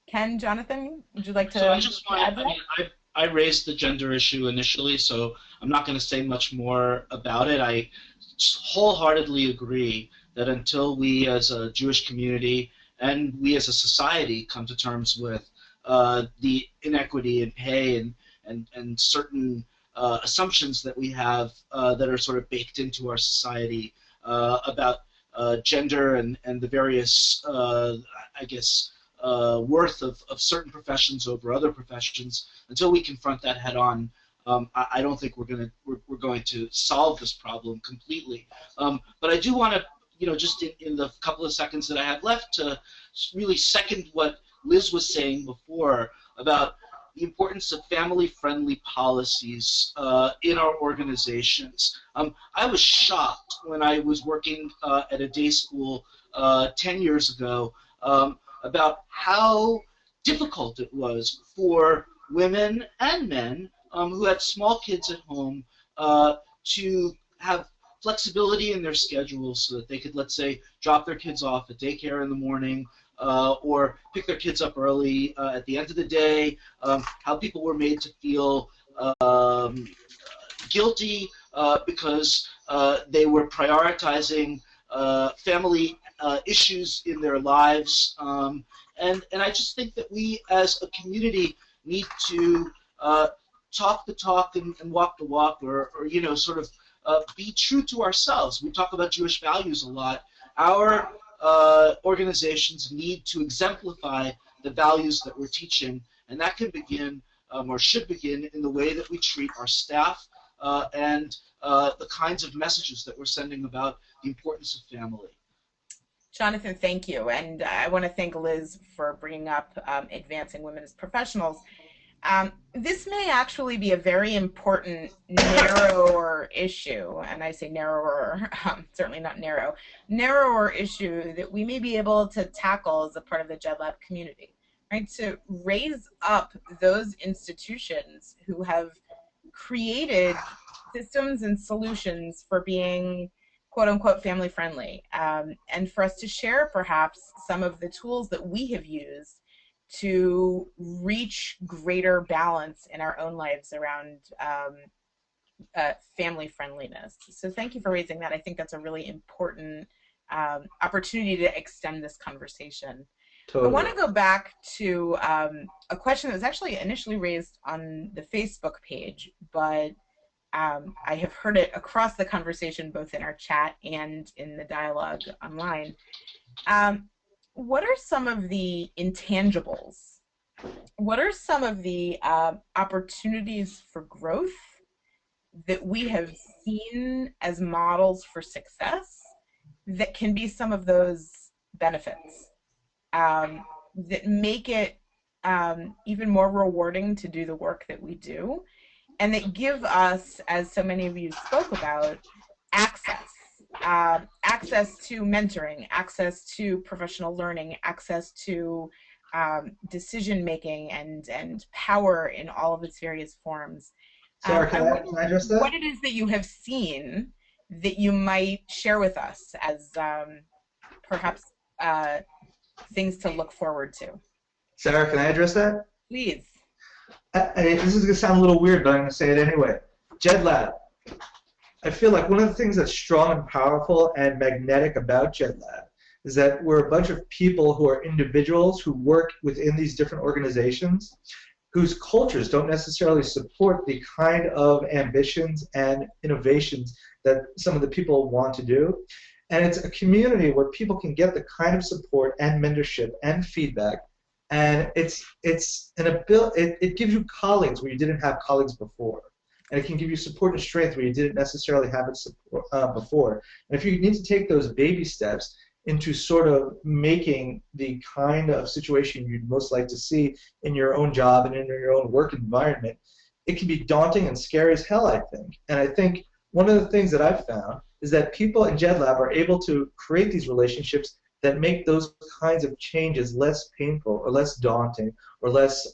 Ken, Jonathan, would you like to? So I just want to, I raised the gender issue initially, so I'm not going to say much more about it. I wholeheartedly agree that until we as a Jewish community and we as a society come to terms with the inequity in pay and certain assumptions that we have that are sort of baked into our society about gender and the various, I guess, worth of certain professions over other professions, until we confront that head on, I don't think we're going to solve this problem completely. But I do want to, just in the couple of seconds that I have left, to really second what Liz was saying before about the importance of family-friendly policies in our organizations. I was shocked when I was working at a day school 10 years ago about how difficult it was for women and men who had small kids at home to have flexibility in their schedules so that they could, let's say, drop their kids off at daycare in the morning or pick their kids up early at the end of the day, how people were made to feel guilty because they were prioritizing family issues in their lives, and I just think that we as a community need to talk the talk and walk the walk, or sort of be true to ourselves. We talk about Jewish values a lot. Our organizations need to exemplify the values that we're teaching, and that can begin or should begin in the way that we treat our staff and the kinds of messages that we're sending about the importance of family. Jonathan, thank you. And I want to thank Liz for bringing up advancing women as professionals. This may actually be a very important narrower issue, and I say narrower, certainly not narrow, narrower issue that we may be able to tackle as a part of the JEDLAB community, right? To raise up those institutions who have created systems and solutions for being quote-unquote family-friendly, and for us to share perhaps some of the tools that we have used to reach greater balance in our own lives around family friendliness. So thank you for raising that. I think that's a really important opportunity to extend this conversation. I Totally. want to go back to a question that was actually initially raised on the Facebook page, but I have heard it across the conversation, both in our chat and in the dialogue online. What are some of the intangibles? What are some of the opportunities for growth that we have seen as models for success that can be some of those benefits that make it even more rewarding to do the work that we do, and that give us, as so many of you spoke about, access. Access to mentoring, access to professional learning, access to decision making and power in all of its various forms. Sarah, I wonder can I address what that? it is that you have seen that you might share with us as perhaps things to look forward to. Sarah, can I address that? Please. This is going to sound a little weird, but I'm going to say it anyway. JEDLAB. I feel like one of the things that's strong and powerful and magnetic about JEDLAB is that we're a bunch of people who are individuals who work within these different organizations whose cultures don't necessarily support the kind of ambitions and innovations that some of the people want to do. And it's a community where people can get the kind of support and mentorship and feedback. And it gives you colleagues where you didn't have colleagues before. And it can give you support and strength where you didn't necessarily have it before. And if you need to take those baby steps into sort of making the kind of situation you'd most like to see in your own job and in your own work environment, it can be daunting and scary as hell, I think. And I think one of the things that I've found is that people in JEDLAB are able to create these relationships that make those kinds of changes less painful or less daunting or less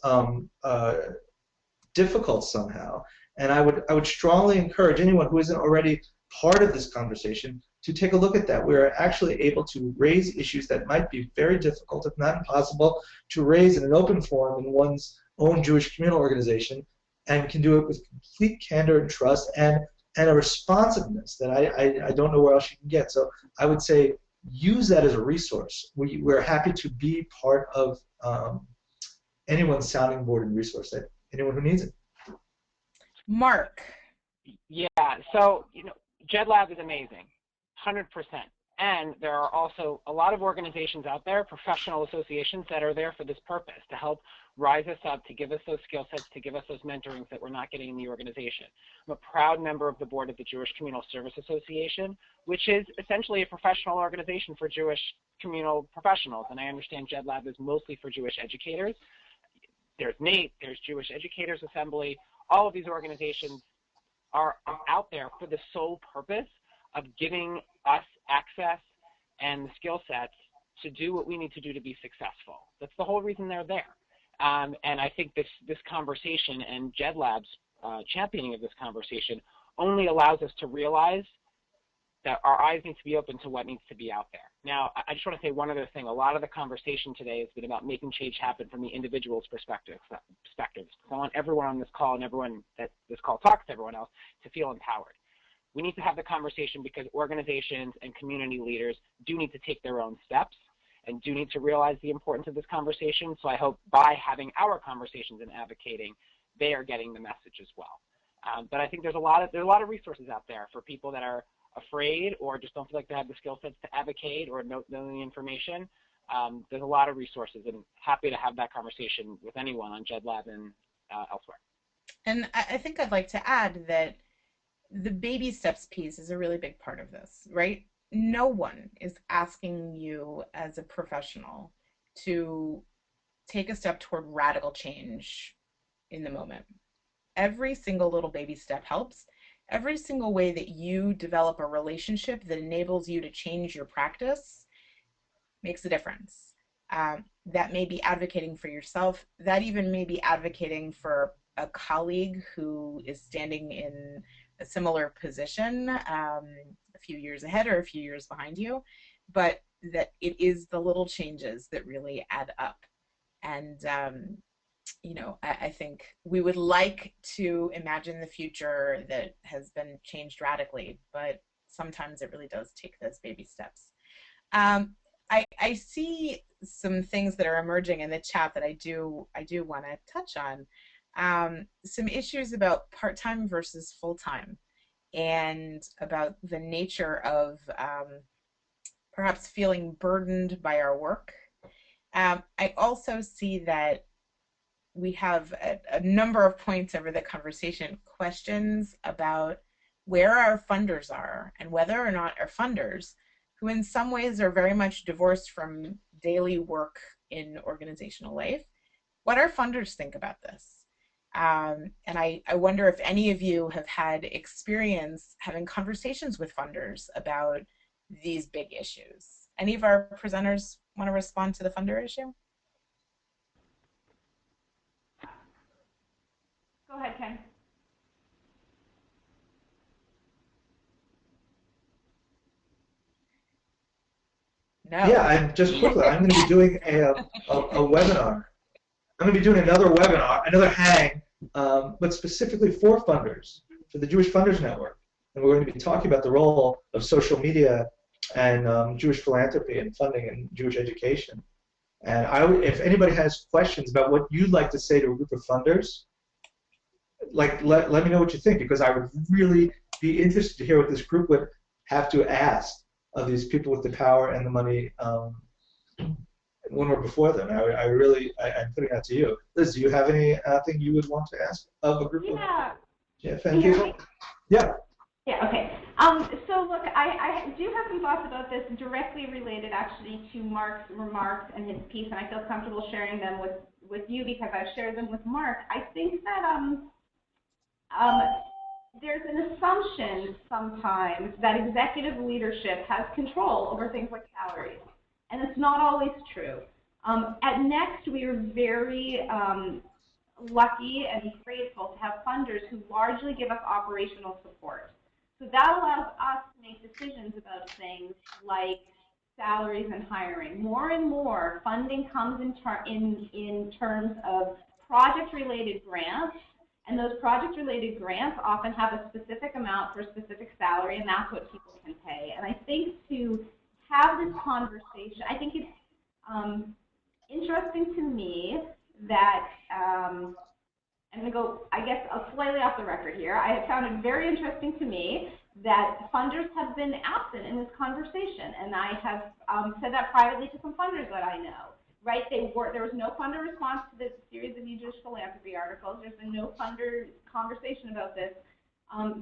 difficult somehow. And I would strongly encourage anyone who isn't already part of this conversation to take a look at that. We're actually able to raise issues that might be very difficult, if not impossible, to raise in an open forum in one's own Jewish communal organization, and can do it with complete candor and trust and a responsiveness that I don't know where else you can get. So I would say use that as a resource. We're happy to be part of anyone's sounding board and resource, that anyone who needs it. Mark. Yeah, so JEDLAB is amazing, 100%. And there are also a lot of organizations out there, professional associations, that are there for this purpose, to help rise us up, to give us those skill sets, to give us those mentorings that we're not getting in the organization. I'm a proud member of the board of the Jewish Communal Service Association, which is essentially a professional organization for Jewish communal professionals. And I understand JEDLAB is mostly for Jewish educators. There's NATE, there's Jewish Educators Assembly. All of these organizations are out there for the sole purpose of giving us access and the skill sets to do what we need to do to be successful. That's the whole reason they're there. And I think this conversation and JEDLAB's championing of this conversation only allows us to realize that our eyes need to be open to what needs to be out there. Now, I just want to say one other thing. A lot of the conversation today has been about making change happen from the individual's perspective. I want everyone on this call and everyone that this call talks to everyone else to feel empowered. We need to have the conversation because organizations and community leaders do need to take their own steps and do need to realize the importance of this conversation. So I hope by having our conversations and advocating, they are getting the message as well. But I think there's a lot of resources out there for people that are afraid or just don't feel like they have the skill sets to advocate or know the information. There's a lot of resources, and happy to have that conversation with anyone on JEDLAB and elsewhere. And I think I'd like to add that the baby steps piece is a really big part of this, right? No one is asking you as a professional to take a step toward radical change in the moment. Every single little baby step helps. Every single way that you develop a relationship that enables you to change your practice makes a difference. That may be advocating for yourself. That even may be advocating for a colleague who is standing in a similar position a few years ahead or a few years behind you, but that it is the little changes that really add up. And I think we would like to imagine the future that has been changed radically, but sometimes it really does take those baby steps. I see some things that are emerging in the chat that I do want to touch on. Some issues about part-time versus full-time, and about the nature of perhaps feeling burdened by our work. I also see that we have a number of points over the conversation, questions about where our funders are and whether or not our funders, who in some ways are very much divorced from daily work in organizational life, what our funders think about this. And I wonder if any of you have had experience having conversations with funders about these big issues. Any of our presenters want to respond to the funder issue? Go ahead, Ken. No. Yeah, I'm just quickly, I'm going to be doing a webinar. I'm going to be doing another webinar, another hang, but specifically for funders, for the Jewish Funders Network. And we're going to be talking about the role of social media and Jewish philanthropy and funding and Jewish education. And if anybody has questions about what you'd like to say to a group of funders, like let me know what you think, because I would really be interested to hear what this group would have to ask of these people with the power and the money when we're before them. I'm putting that to you. Liz, do you have anything you would want to ask of a group of people? Yeah. Yeah, okay. So look, I do have some thoughts about this directly related actually to Mark's remarks and his piece, and I feel comfortable sharing them with you because I've shared them with Mark. I think that there's an assumption sometimes that executive leadership has control over things like salaries, and it's not always true. At Next, we are very lucky and grateful to have funders who largely give us operational support. So that allows us to make decisions about things like salaries and hiring. More and more funding comes in terms of project-related grants, and those project-related grants often have a specific amount for a specific salary, and that's what people can pay. And I think to have this conversation, I think it's interesting to me that I'm going to go, I guess, slightly off the record here. I have found it very interesting to me that funders have been absent in this conversation, and I have said that privately to some funders that I know. Right? There was no funder response to this series of Jewish philanthropy articles. There's been no funder conversation about this.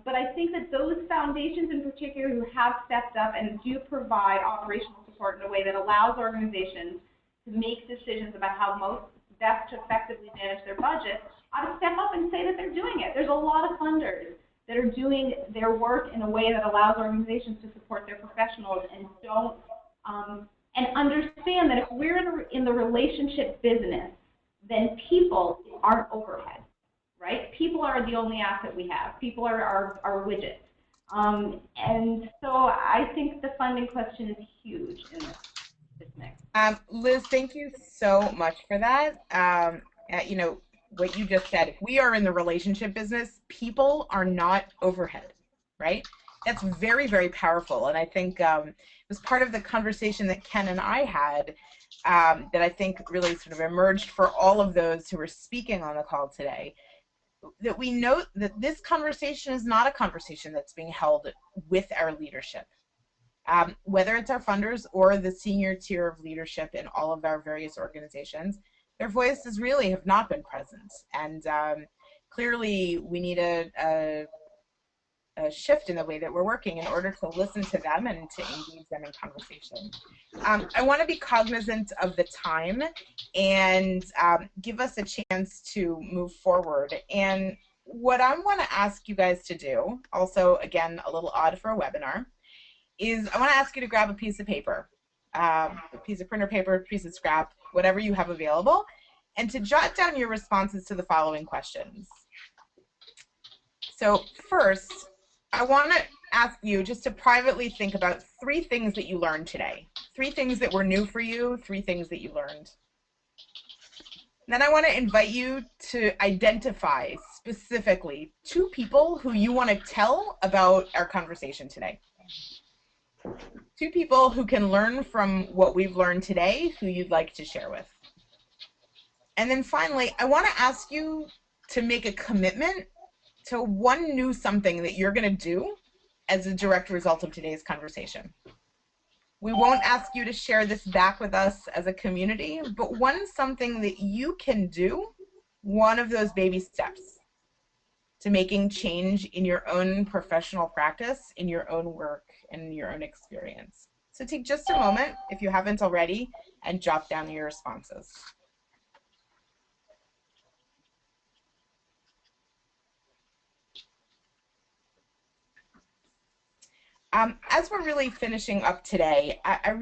But I think that those foundations in particular who have stepped up and do provide operational support in a way that allows organizations to make decisions about how most best to effectively manage their budget ought to step up and say that they're doing it. There's a lot of funders that are doing their work in a way that allows organizations to support their professionals and don't and understand that if we're in the relationship business, then people aren't overhead, right? People are the only asset we have. People are our widgets. And so I think the funding question is huge in this mix. Liz, thank you so much for that. You know, what you just said, if we are in the relationship business, people are not overhead, right? That's very, very powerful. And I think it was part of the conversation that Ken and I had that I think really sort of emerged for all of those who were speaking on the call today, that we note that this conversation is not a conversation that's being held with our leadership. Whether it's our funders or the senior tier of leadership in all of our various organizations, their voices really have not been present. And clearly we need a shift in the way that we're working in order to listen to them and to engage them in conversation. I want to be cognizant of the time and give us a chance to move forward. And what I want to ask you guys to do, also again a little odd for a webinar, is I want to ask you to grab a piece of paper, a piece of printer paper, a piece of scrap, whatever you have available, and to jot down your responses to the following questions. So first, I want to ask you just to privately think about 3 things that you learned today. 3 things that were new for you, 3 things that you learned. And then I want to invite you to identify specifically 2 people who you want to tell about our conversation today. Two people who can learn from what we've learned today, who you'd like to share with. And then finally, I want to ask you to make a commitment to one new something that you're going to do as a direct result of today's conversation. We won't ask you to share this back with us as a community, but one something that you can do, one of those baby steps to making change in your own professional practice, in your own work, and in your own experience. So take just a moment, if you haven't already, and jot down your responses. As we're really finishing up today, I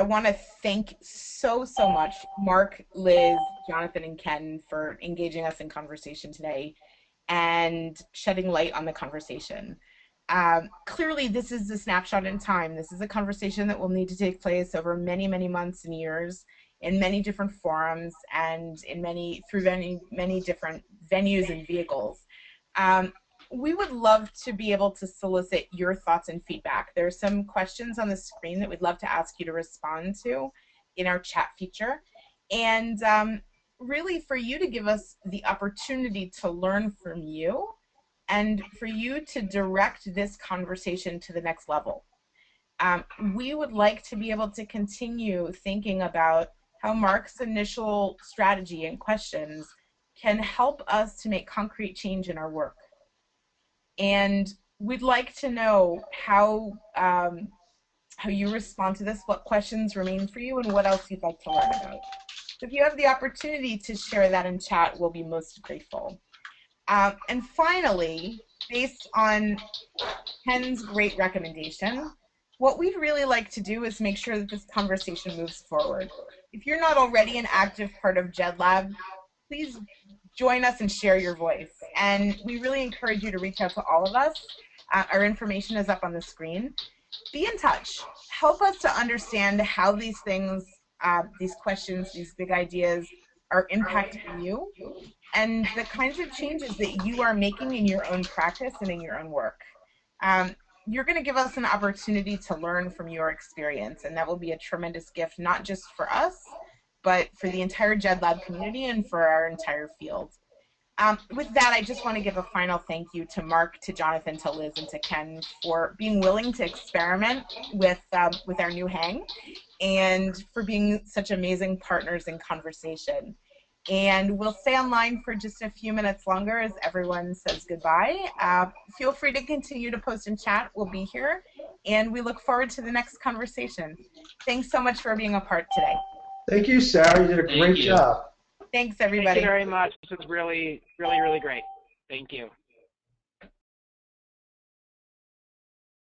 want to thank so much Mark, Liz, Jonathan, and Ken for engaging us in conversation today and shedding light on the conversation. Clearly, this is a snapshot in time. This is a conversation that will need to take place over many months and years in many different forums and through many different venues and vehicles. We would love to be able to solicit your thoughts and feedback. There are some questions on the screen that we'd love to ask you to respond to in our chat feature. And really for you to give us the opportunity to learn from you and for you to direct this conversation to the next level. We would like to be able to continue thinking about how Mark's initial strategy and questions can help us to make concrete change in our work. And we'd like to know how you respond to this, what questions remain for you, and what else you'd like to learn about. So if you have the opportunity to share that in chat, we'll be most grateful. And finally, based on Ken's great recommendation, what we'd really like to do is make sure that this conversation moves forward. If you're not already an active part of JEDLAB, please join us and share your voice. And we really encourage you to reach out to all of us. Our information is up on the screen. Be in touch. Help us to understand how these things, these questions, these big ideas are impacting you and the kinds of changes that you are making in your own practice and in your own work. You're going to give us an opportunity to learn from your experience, and that will be a tremendous gift, not just for us, but for the entire JEDLAB community and for our entire field. With that, I just want to give a final thank you to Mark, to Jonathan, to Liz, and to Ken for being willing to experiment with our new hang and for being such amazing partners in conversation. And we'll stay online for just a few minutes longer as everyone says goodbye. Feel free to continue to post in chat. We'll be here, and we look forward to the next conversation. Thanks so much for being a part today. Thank you, Sarah. You did a great job. Thanks, everybody. Thank you very much. This is really great. Thank you.